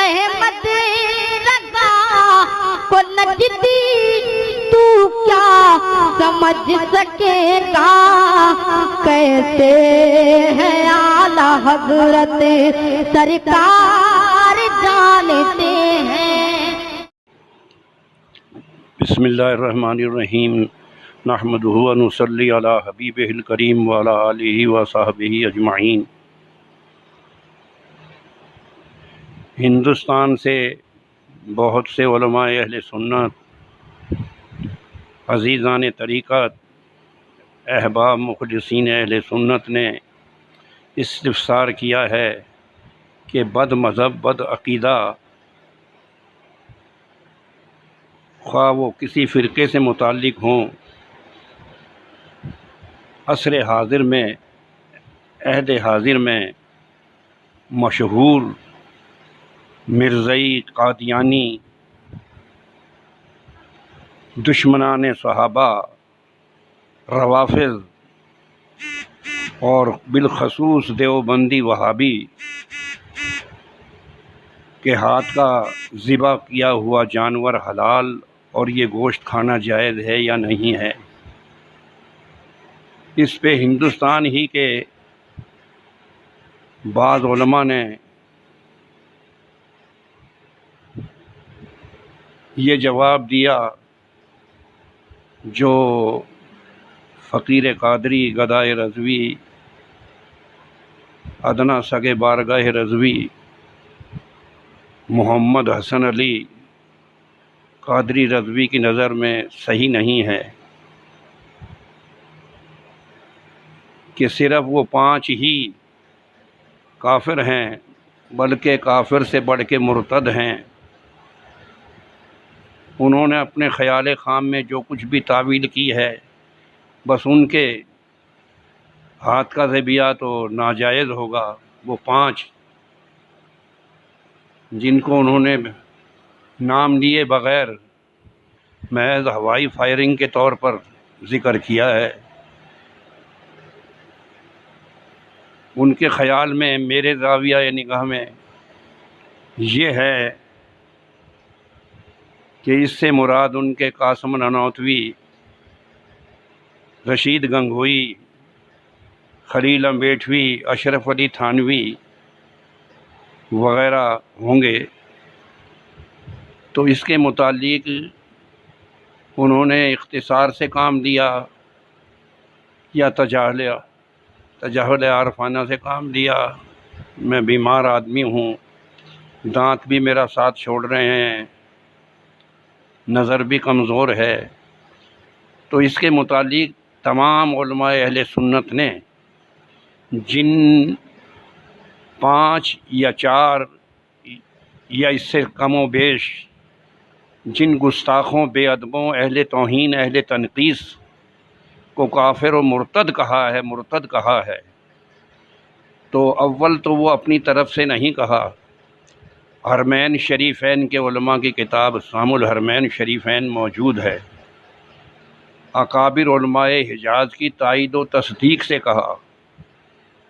احمد رضا کو نجدی تو کیا سمجھ سکے گا، کیسے ہیں اعلیٰ حضرت سرکار جانتے ہیں۔ بسم اللہ الرحمن الرحیم، نحمدہ و نصلی علی حبیبہ الکریم وعلی آلہ وصحبہ اجمعین۔ ہندوستان سے بہت سے علماء اہل سنت، عزیزان طریقت، احباب مخلصین اہل سنت نے استفسار کیا ہے کہ بد مذہب، بد عقیدہ، خواہ وہ کسی فرقے سے متعلق ہوں، عصر حاضر میں، عہد حاضر میں مشہور مرزائی، قادیانی، دشمنان صحابہ، روافض اور بالخصوص دیوبندی وہابی کے ہاتھ کا ذبح کیا ہوا جانور حلال اور یہ گوشت کھانا جائز ہے یا نہیں ہے۔ اس پہ ہندوستان ہی کے بعض علماء نے یہ جواب دیا جو فقیر قادری، گدائے رضوی، ادنا سگے بارگاہ رضوی محمد حسن علی قادری رضوی کی نظر میں صحیح نہیں ہے کہ صرف وہ 5 ہی کافر ہیں، بلکہ کافر سے بڑھ کے مرتد ہیں۔ انہوں نے اپنے خیال خام میں جو کچھ بھی تعویل کی ہے، بس ان کے ہاتھ کا ذبیحہ تو ناجائز ہوگا۔ وہ 5 جن کو انہوں نے نام لیے بغیر محض ہوائی فائرنگ کے طور پر ذکر کیا ہے، ان کے خیال میں، میرے زاویہ نگاہ میں یہ ہے کہ اس سے مراد ان کے قاسم نانوتوی، رشید گنگوئی، خلیل امبیٹوی، اشرف علی تھانوی وغیرہ ہوں گے۔ تو اس کے متعلق انہوں نے اختصار سے کام لیا یا تجاہل عارفانہ سے کام لیا۔ میں بیمار آدمی ہوں، دانت بھی میرا ساتھ چھوڑ رہے ہیں، نظر بھی کمزور ہے، تو اس کے متعلق تمام علماء اہل سنت نے جن 5 یا 4 یا اس سے کم و بیش جن گستاخوں، بے ادبوں، اہل توہین، اہل تنقیص کو کافر و مرتد کہا ہے، تو اول تو وہ اپنی طرف سے نہیں کہا۔ حرمین شریفین کے علماء کی کتاب سام الحرمین شریفین موجود ہے، اکابر علماء حجاز کی تائید و تصدیق سے کہا،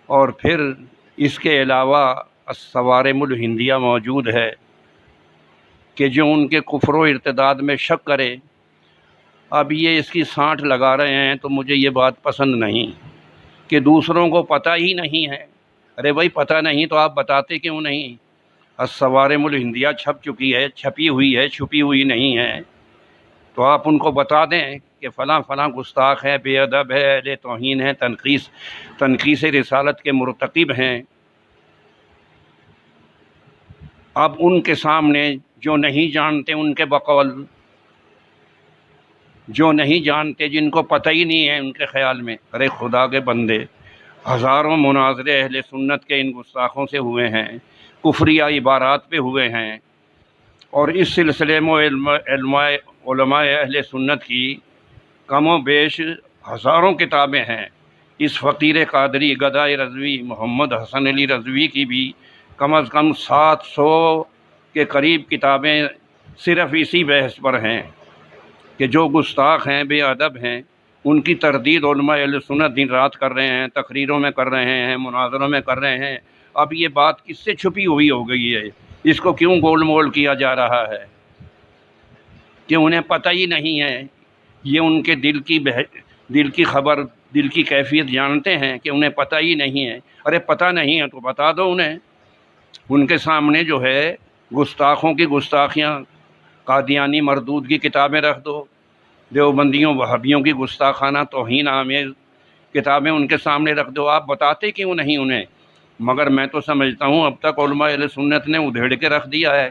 اور پھر اس کے علاوہ الصوارم الہندیہ موجود ہے کہ جو ان کے کفر و ارتداد میں شک کرے۔ اب یہ اس کی سانٹھ لگا رہے ہیں، تو مجھے یہ بات پسند نہیں کہ دوسروں کو پتہ ہی نہیں ہے۔ ارے بھائی پتہ نہیں تو آپ بتاتے کیوں نہیں؟ الصوارم الہندیہ چھپ چکی ہے، چھپی ہوئی ہے، چھپی ہوئی نہیں ہے، تو آپ ان کو بتا دیں کہ فلاں فلاں گستاخ ہے، بے ادب ہے، اہل توہین ہے، تنقیص رسالت کے مرتکب ہیں۔ اب ان کے سامنے جو نہیں جانتے، ان کے بقول جو نہیں جانتے، جن کو پتہ ہی نہیں ہے ان کے خیال میں، ارے خدا کے بندے، ہزاروں مناظرے اہل سنت کے ان گستاخوں سے ہوئے ہیں، کفریہ عبارات پہ ہوئے ہیں، اور اس سلسلے میں علماء اہل سنت کی کم و بیش ہزاروں کتابیں ہیں۔ اس فقیر قادری، گدائے رضوی محمد حسن علی رضوی کی بھی کم از کم 700 کے قریب کتابیں صرف اسی بحث پر ہیں کہ جو گستاخ ہیں، بے ادب ہیں، ان کی تردید علماء اہل سنت دن رات کر رہے ہیں، تقریروں میں کر رہے ہیں، مناظروں میں کر رہے ہیں۔ اب یہ بات کس سے چھپی ہوئی ہو گئی ہے؟ اس کو کیوں گول مول کیا جا رہا ہے کہ انہیں پتہ ہی نہیں ہے؟ یہ ان کے دل کی خبر، دل کی کیفیت جانتے ہیں کہ انہیں پتہ ہی نہیں ہے؟ ارے پتہ نہیں ہے تو بتا دو انہیں۔ ان کے سامنے جو ہے گستاخوں کی گستاخیاں، قادیانی مردود کی کتابیں رکھ دو، دیوبندیوں وہابیوں کی گستاخانہ توہین آمیز کتابیں ان کے سامنے رکھ دو، آپ بتاتے کیوں نہیں انہیں؟ مگر میں تو سمجھتا ہوں اب تک علماء اہل سنت نے ادھیڑ کے رکھ دیا ہے۔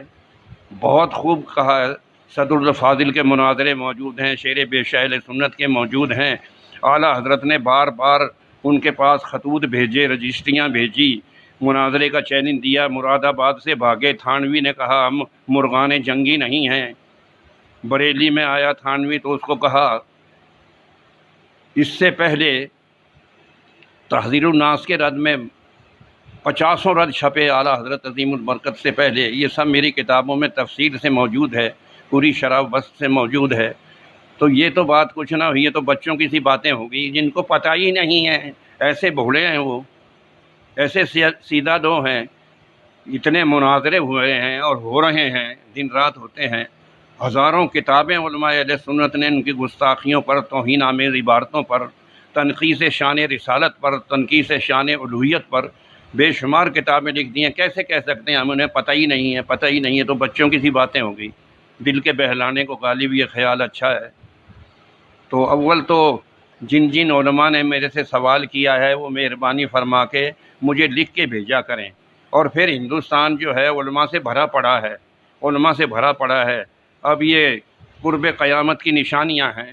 بہت خوب کہا ہے، صدر الفاضل کے مناظرے موجود ہیں، شیر بے شہ اہل سنت کے موجود ہیں، اعلیٰ حضرت نے بار بار ان کے پاس خطوط بھیجے، رجسٹریاں بھیجی، مناظرے کا چیلنج دیا، مراد آباد سے بھاگے۔ تھانوی نے کہا ہم مرغان جنگی نہیں ہیں۔ بریلی میں آیا تھانوی تو اس کو کہا، اس سے پہلے تحذیر الناس کے رد میں 50 رد چھپے اعلیٰ حضرت عظیم البرکت سے پہلے، یہ سب میری کتابوں میں تفصیل سے موجود ہے، پوری شرح بست سے موجود ہے۔ تو یہ تو بات کچھ نہ ہوئی، یہ تو بچوں کی سی باتیں ہوگی جن کو پتہ ہی نہیں ہے، ایسے بھولے ہیں وہ، ایسے سیدھا دو ہیں۔ اتنے مناظرے ہوئے ہیں اور ہو رہے ہیں، دن رات ہوتے ہیں، ہزاروں کتابیں علماء اہل سنت نے ان کی گستاخیوں پر، توہین آمیز عبارتوں پر، تنقیص شان رسالت پر، تنقیص شان الوہیت پر بے شمار کتابیں لکھ دی ہیں۔ کیسے کہہ سکتے ہیں ہم انہیں پتہ ہی نہیں ہے، پتہ ہی نہیں ہے؟ تو بچوں کی سی باتیں ہوگی، دل کے بہلانے کو غالب یہ خیال اچھا ہے۔ تو اول تو جن علماء نے میرے سے سوال کیا ہے وہ مہربانی فرما کے مجھے لکھ کے بھیجا کریں۔ اور پھر ہندوستان جو ہے علماء سے بھرا پڑا ہے، علماء سے بھرا پڑا ہے۔ اب یہ قرب قیامت کی نشانیاں ہیں،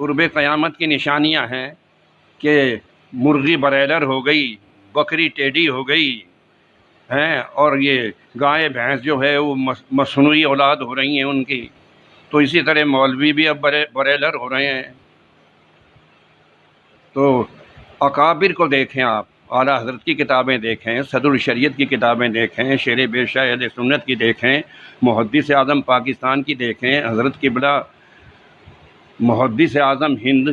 قرب قیامت کی نشانیاں ہیں کہ مرغی برائلر ہو گئی، بکری ٹیڈی ہو گئی ہیں، اور یہ گائے بھینس جو ہے وہ مصنوعی اولاد ہو رہی ہیں ان کی۔ تو اسی طرح مولوی بھی اب برائلر ہو رہے ہیں۔ تو اکابر کو دیکھیں آپ، اعلیٰ حضرت کی کتابیں دیکھیں، صدر الشریعت کی کتابیں دیکھیں، شیر بے شہ اہل سنت کی دیکھیں، محدث اعظم پاکستان کی دیکھیں، حضرت قبلہ محدث اعظم ہند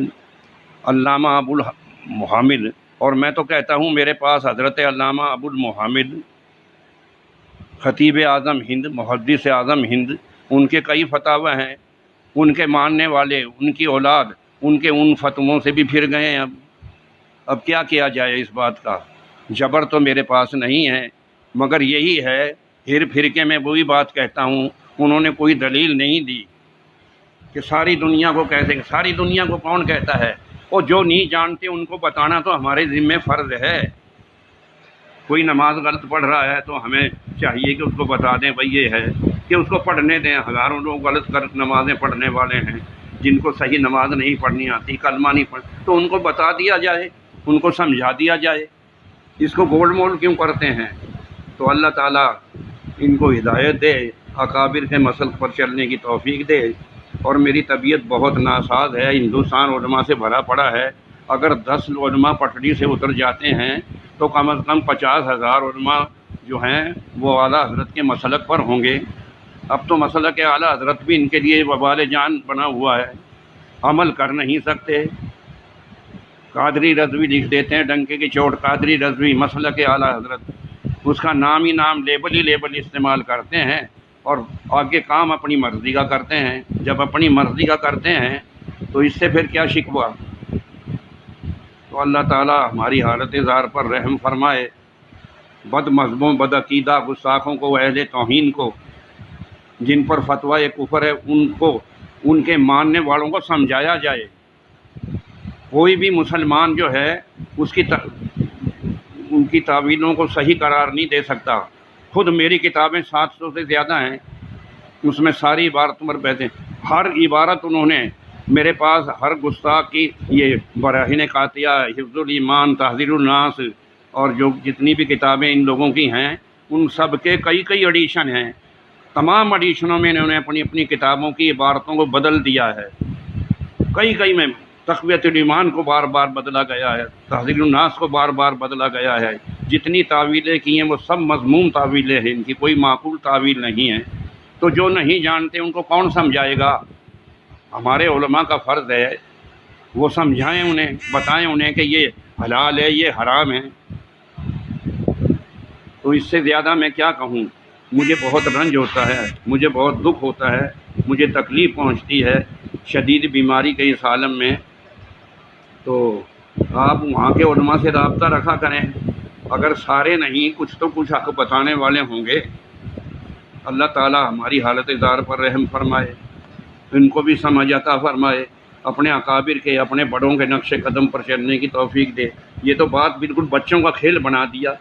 علامہ ابو المحمد، اور میں تو کہتا ہوں میرے پاس حضرت علامہ ابو المحمد خطیب اعظم ہند، محدث اعظم ہند، ان کے کئی فتاوی ہیں، ان کے ماننے والے، ان کی اولاد ان کے ان فتووں سے بھی پھر گئے ہیں۔ اب کیا کیا جائے اس بات کا؟ جبر تو میرے پاس نہیں ہے، مگر یہی ہے، ہر پھر کے میں وہی بات کہتا ہوں، انہوں نے کوئی دلیل نہیں دی کہ ساری دنیا کو کیسے، ساری دنیا کو کون کہتا ہے؟ اور جو نہیں جانتے ان کو بتانا تو ہمارے ذمہ فرض ہے۔ کوئی نماز غلط پڑھ رہا ہے تو ہمیں چاہیے کہ اس کو بتا دیں بھائی یہ ہے، کہ اس کو پڑھنے دیں۔ ہزاروں لوگ غلط نمازیں پڑھنے والے ہیں، جن کو صحیح نماز نہیں پڑھنی آتی، کلمہ نہیں پڑھ، تو ان کو بتا دیا جائے، ان کو سمجھا دیا جائے۔ اس کو گول مول کیوں کرتے ہیں؟ تو اللہ تعالیٰ ان کو ہدایت دے، اکابر کے مسلک پر چلنے کی توفیق دے۔ اور میری طبیعت بہت ناساز ہے، ہندوستان علماء سے بھرا پڑا ہے۔ اگر 10 علماء پٹڑی سے اتر جاتے ہیں تو کم از کم 50,000 علماء جو ہیں وہ اعلیٰ حضرت کے مسلک پر ہوں گے۔ اب تو مسلک اعلیٰ حضرت بھی ان کے لیے وبال جان بنا ہوا ہے، عمل کر نہیں سکتے۔ قادری رضوی لکھ دیتے ہیں ڈنکے کی چوٹ، قادری رضوی مسلک اعلیٰ حضرت، اس کا نام ہی نام، لیبل ہی لیبل استعمال کرتے ہیں، اور آگے کام اپنی مرضی کا کرتے ہیں۔ جب اپنی مرضی کا کرتے ہیں تو اس سے پھر کیا شکوہ؟ تو اللہ تعالیٰ ہماری حالت زار پر رحم فرمائے، بد مذہبوں، بد عقیدہ گستاخوں کو، اہل توہین کو، جن پر فتویٰ کفر ہے، ان کو، ان کے ماننے والوں کو سمجھایا جائے۔ کوئی بھی مسلمان جو ہے ان کی تعویلوں کو صحیح قرار نہیں دے سکتا۔ خود میری کتابیں 700 سے زیادہ ہیں، اس میں ساری عبارتوں پر بیٹھے، ہر عبارت انہوں نے میرے پاس، ہر گستاخ کی یہ براہین قاطعہ، حفظ الایمان، تحذیر الناس، اور جو جتنی بھی کتابیں ان لوگوں کی ہیں ان سب کے کئی ایڈیشن ہیں۔ تمام ایڈیشنوں میں انہوں نے اپنی اپنی کتابوں کی عبارتوں کو بدل دیا ہے، کئی میں تقویت الایمان کو بار بار بدلا گیا ہے، تحذیر الناس کو بار بار بدلا گیا ہے۔ جتنی تعویلیں کی ہیں وہ سب مذموم تعویلیں ہیں، ان کی کوئی معقول تعویل نہیں ہے۔ تو جو نہیں جانتے ان کو کون سمجھائے گا؟ ہمارے علماء کا فرض ہے وہ سمجھائیں انہیں، بتائیں انہیں کہ یہ حلال ہے، یہ حرام ہے۔ تو اس سے زیادہ میں کیا کہوں؟ مجھے بہت رنج ہوتا ہے، مجھے بہت دکھ ہوتا ہے، مجھے تکلیف پہنچتی ہے شدید بیماری کے اس عالم میں، تو آپ وہاں کے علماء سے رابطہ رکھا کریں۔ اگر سارے نہیں، کچھ تو کچھ حق بتانے والے ہوں گے۔ اللہ تعالی ہماری حالت زار پر رحم فرمائے، ان کو بھی سمجھ عطا فرمائے، اپنے اکابر کے، اپنے بڑوں کے نقش قدم پر چلنے کی توفیق دے۔ یہ تو بات بالکل بچوں کا کھیل بنا دیا،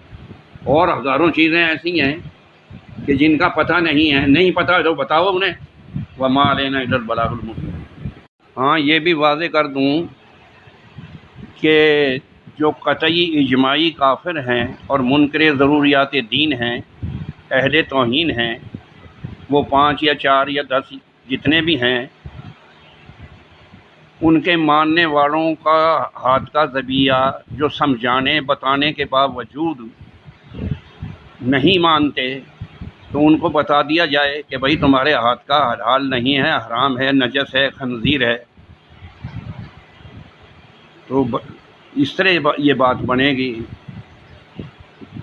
اور ہزاروں چیزیں ایسی ہیں کہ جن کا پتہ نہیں ہے، نہیں پتہ تو بتاؤ انہیں۔ وما علینا الا البلاغ المبین۔ ہاں یہ بھی واضح کر دوں کہ جو قطعی اجماعی کافر ہیں اور منکر ضروریات دین ہیں، اہل توہین ہیں، وہ 5 یا 4 یا 10 جتنے بھی ہیں، ان کے ماننے والوں کا ہاتھ کا ذبیحہ جو سمجھانے بتانے کے باوجود نہیں مانتے، تو ان کو بتا دیا جائے کہ بھائی تمہارے ہاتھ کا حلال نہیں ہے، حرام ہے، نجس ہے، خنزیر ہے، تو اس طرح یہ بات بنے گی۔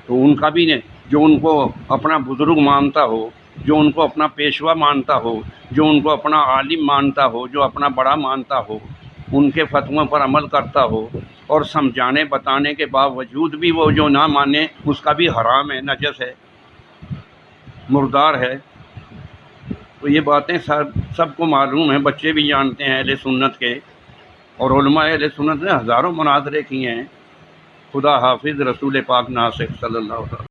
تو ان کا بھی جو ان کو اپنا بزرگ مانتا ہو، جو ان کو اپنا پیشوا مانتا ہو، جو ان کو اپنا عالم مانتا ہو، جو اپنا بڑا مانتا ہو، ان کے فتووں پر عمل کرتا ہو، اور سمجھانے بتانے کے باوجود بھی وہ جو نہ مانے، اس کا بھی حرام ہے، نجس ہے، مردار ہے۔ تو یہ باتیں سب کو معلوم ہیں، بچے بھی جانتے ہیں اہل سنت کے، اور علماء اہل سنت نے ہزاروں مناظرے کیے ہیں۔ خدا حافظ، رسول پاک ناصح صلی اللہ علیہ وسلم۔